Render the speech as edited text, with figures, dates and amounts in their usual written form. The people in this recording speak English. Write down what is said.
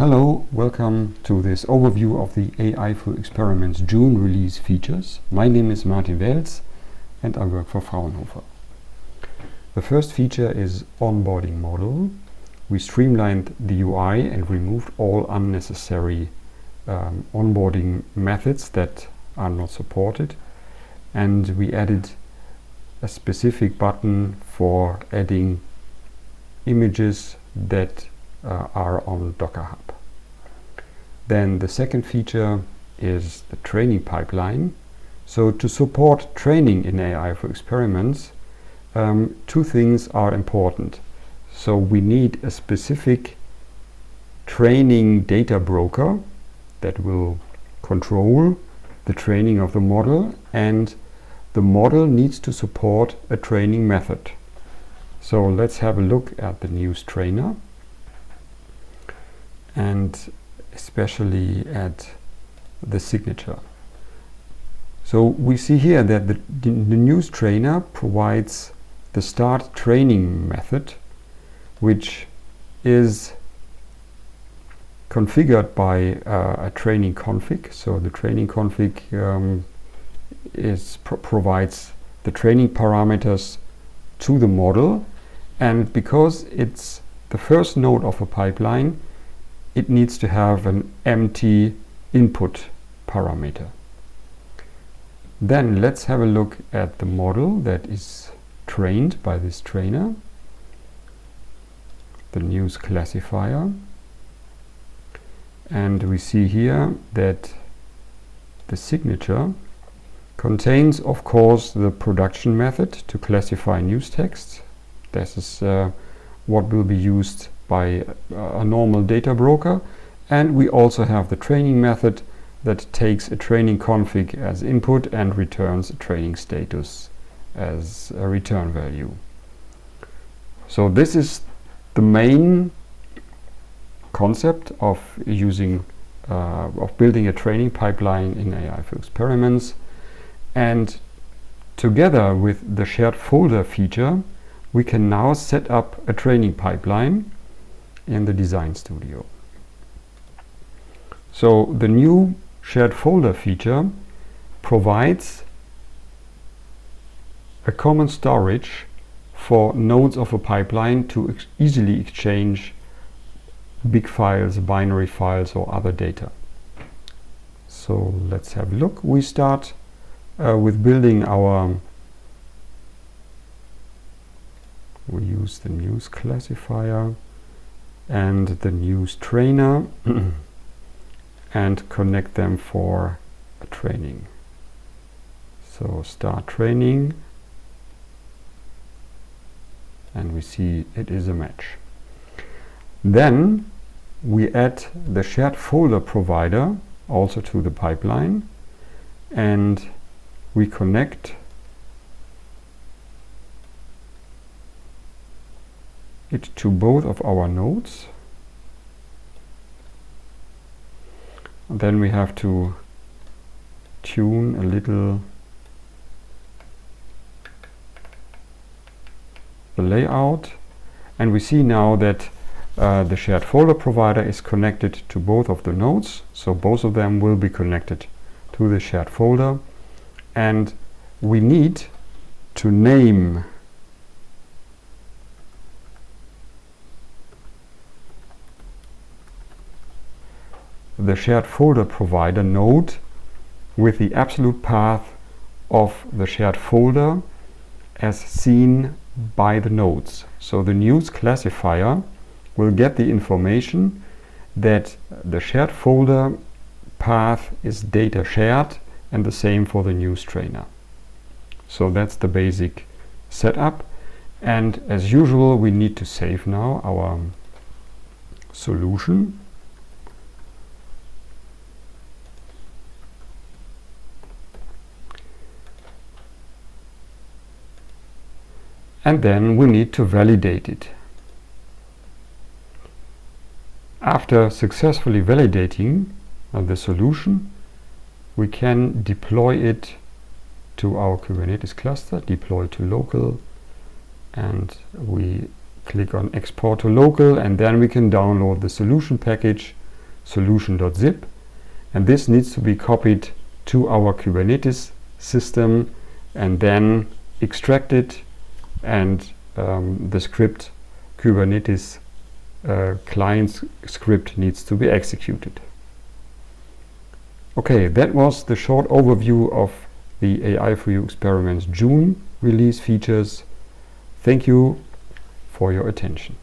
Hello, welcome to this overview of the AI for Experiments June release features. My name is Martin Welz and I work for Fraunhofer. The first feature is onboarding model. We streamlined the UI and removed all unnecessary onboarding methods that are not supported, and we added a specific button for adding images that are on Docker Hub. Then the second feature is the training pipeline. So to support training in AI for experiments, two things are important. So we need a specific training data broker that will control the training of the model, and the model needs to support a training method. So let's have a look at the news trainer, and especially at the signature. So we see here that the news trainer provides the start training method, which is configured by a training config. So the training config provides the training parameters to the model, and because it's the first node of a pipeline, it needs to have an empty input parameter. Then let's have a look at the model that is trained by this trainer, the news classifier. And we see here that the signature contains, of course, the production method to classify news texts. This is what will be used by a normal data broker, and we also have the training method that takes a training config as input and returns a training status as a return value. So this is the main concept of building a training pipeline in AI for experiments, and together with the shared folder feature we can now set up a training pipeline in the Design Studio. So the new shared folder feature provides a common storage for nodes of a pipeline to easily exchange big files, binary files or other data. So let's have a look. We start with building we use the news classifier and the news trainer and connect them for a training. So start training, and we see it is a match. Then we add the shared folder provider also to the pipeline, and we connect it to both of our nodes. Then we have to tune a little the layout, and we see now that the shared folder provider is connected to both of the nodes, so both of them will be connected to the shared folder, and we need to name the shared folder provider node with the absolute path of the shared folder as seen by the nodes. So the news classifier will get the information that the shared folder path is data shared, and the same for the news trainer. So that's the basic setup, and as usual we need to save now our solution. And then we need to validate it. After successfully validating the solution, we can deploy it to our Kubernetes cluster, deploy to local, and we click on export to local, and then we can download the solution package solution.zip, and this needs to be copied to our Kubernetes system and then extracted, and the script Kubernetes client script needs to be executed. Okay, that was the short overview of the AI for You Experiments June release features. Thank you for your attention.